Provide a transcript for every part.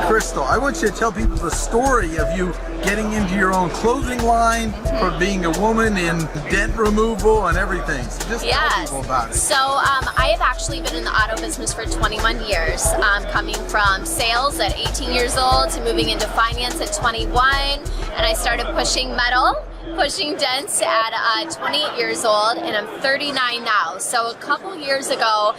Crystal, I want you to tell people the story of you getting into your own clothing line, for being a woman in dent removal and everything. So just tell people about it. So I have actually been in the auto business for 21 years, coming from sales at 18 years old to moving into finance at 21, and I started pushing metal, pushing dents at 28 years old, and I'm 39 now. So a couple years ago,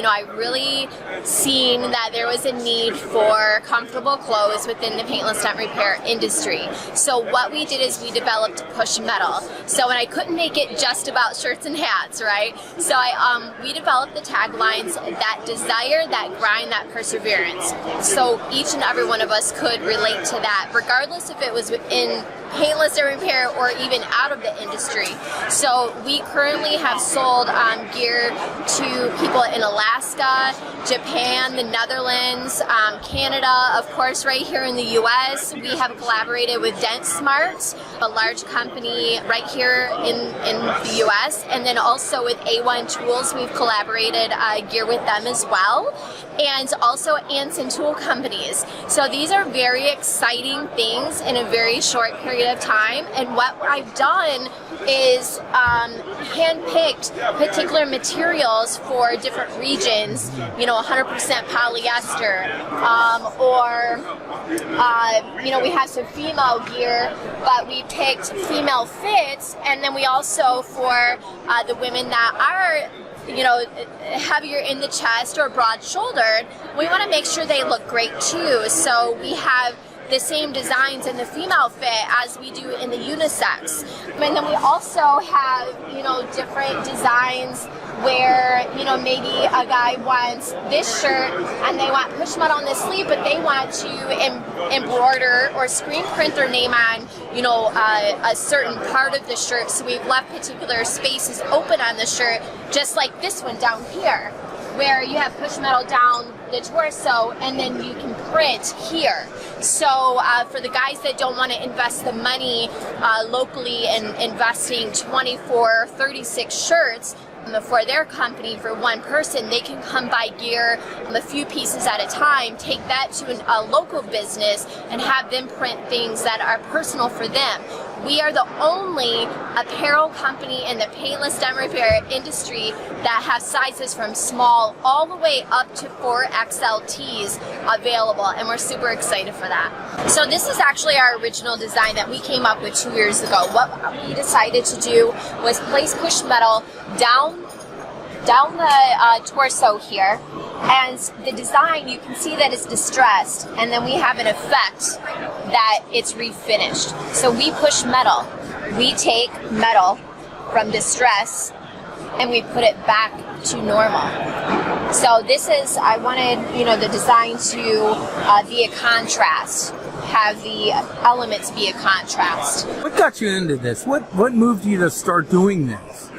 I really seen that there was a need for comfortable clothes within the paintless dent repair industry. So what we did is we developed Push Metal. So when I couldn't make it just about shirts and hats, right? So we developed the taglines, that desire, that grind, that perseverance. So each and every one of us could relate to that, regardless if it was within paintless dent repair or even out of the industry. So we currently have sold gear to people in Alaska, Japan, the Netherlands, Canada, of course right here in the US. We have collaborated with Dent Smart, a large company right here in the US, and then also with A1 Tools, we've collaborated gear with them as well, and also Anson Tool Companies. So these are very exciting things in a very short period of time, and what I've done is hand-picked particular materials for different regions, 100% polyester, we have some female gear, but we picked female fits, and then we also, for the women that are heavier in the chest or broad-shouldered, we want to make sure they look great too. So we have the same designs in the female fit as we do in the unisex. And then we also have, different designs where, maybe a guy wants this shirt and they want Push Metal on the sleeve, but they want to embroider or screen print their name on, a certain part of the shirt. So we've left particular spaces open on the shirt, just like this one down here, where you have Push Metal down the torso and then you can print here. So for the guys that don't want to invest the money locally in investing 24, 36 shirts for their company for one person, they can come buy gear a few pieces at a time, take that to a local business and have them print things that are personal for them. We are the only apparel company in the paintless dent repair industry that has sizes from small all the way up to 4XLTs available, and we're super excited for that. So this is actually our original design that we came up with 2 years ago. What we decided to do was place Push Metal down the torso here, and the design, you can see that it's distressed, and then we have an effect that it's refinished. So we push metal. We take metal from distress and we put it back to normal. So this is, I wanted, the design to be a contrast, have the elements be a contrast. What got you into this? What moved you to start doing this?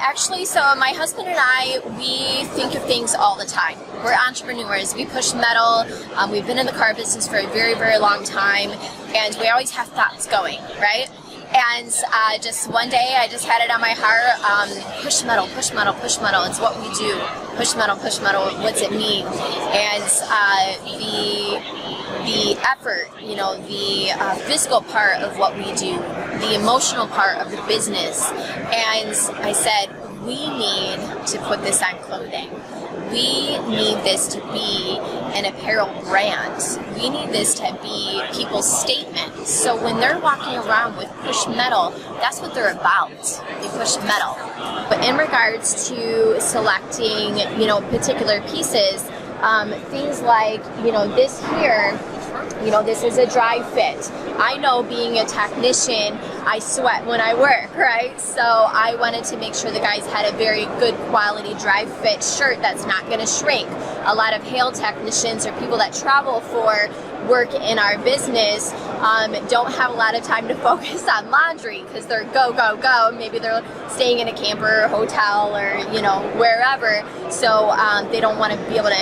Actually, so my husband and I, we think of things all the time. We're entrepreneurs. We push metal. We've been in the car business for a very, very long time, and we always have thoughts going, right? And just one day, I just had it on my heart, push metal, push metal, push metal. It's what we do. Push metal, what's it mean? And the effort, the physical part of what we do, the emotional part of the business. And I said, we need to put this on clothing. We need this to be an apparel brand. We need this to be people's statement. So when they're walking around with Push Metal, that's what they're about. They push metal. But in regards to selecting, particular pieces, things like, this here, this is a dry fit. I know, being a technician, I sweat when I work, right? So I wanted to make sure the guys had a very good quality dry fit shirt that's not going to shrink. A lot of hail technicians or people that travel for work in our business don't have a lot of time to focus on laundry because they're go, go, go. Maybe they're staying in a camper or hotel or, wherever. So they don't want to be able to,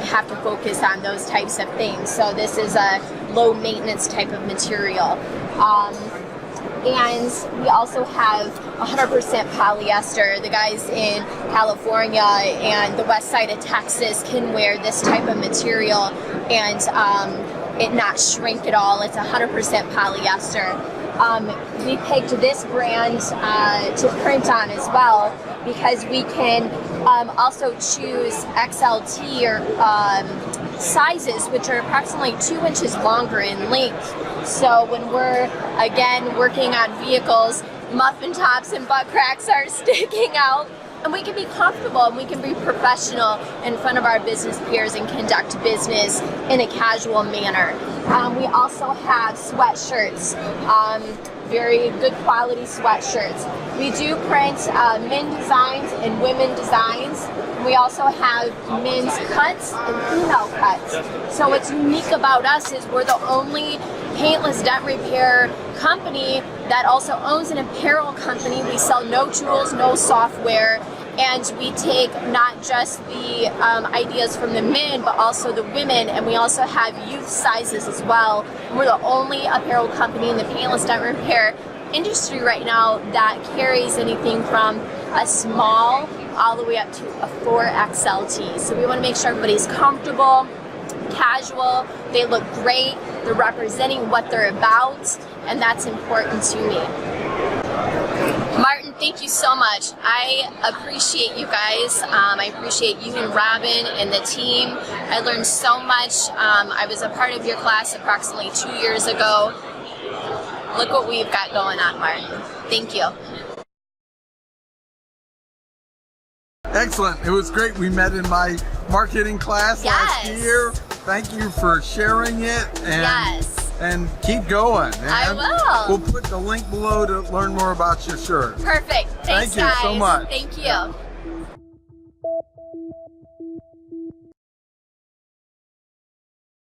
have to focus on those types of things. So this is a low maintenance type of material. And we also have 100% polyester. The guys in California and the west side of Texas can wear this type of material and it not shrink at all. It's 100% polyester. We picked this brand to print on as well because we can also choose XLT or sizes, which are approximately 2 inches longer in length. So when we're, again, working on vehicles, muffin tops and butt cracks are sticking out. And we can be comfortable and we can be professional in front of our business peers and conduct business in a casual manner. We also have sweatshirts, very good quality sweatshirts. We do print men designs and women designs. We also have men's cuts and female cuts. So what's unique about us is we're the only paintless dent repair company that also owns an apparel company. We sell no tools, no software, and we take not just the ideas from the men, but also the women, and we also have youth sizes as well. We're the only apparel company in the paintless dent repair industry right now that carries anything from a small all the way up to a 4XLT. So we want to make sure everybody's comfortable, casual, they look great, they're representing what they're about, and that's important to me. Martin, thank you so much. I appreciate you guys. I appreciate you and Robin and the team. I learned so much. I was a part of your class approximately 2 years ago. Look what we've got going on, Martin. Thank you. Excellent. It was great. We met in my marketing class last year. Thank you for sharing it. And, and keep going. And I will. We'll put the link below to learn more about your shirt. Perfect. Thanks, Thank you so much. Thank you.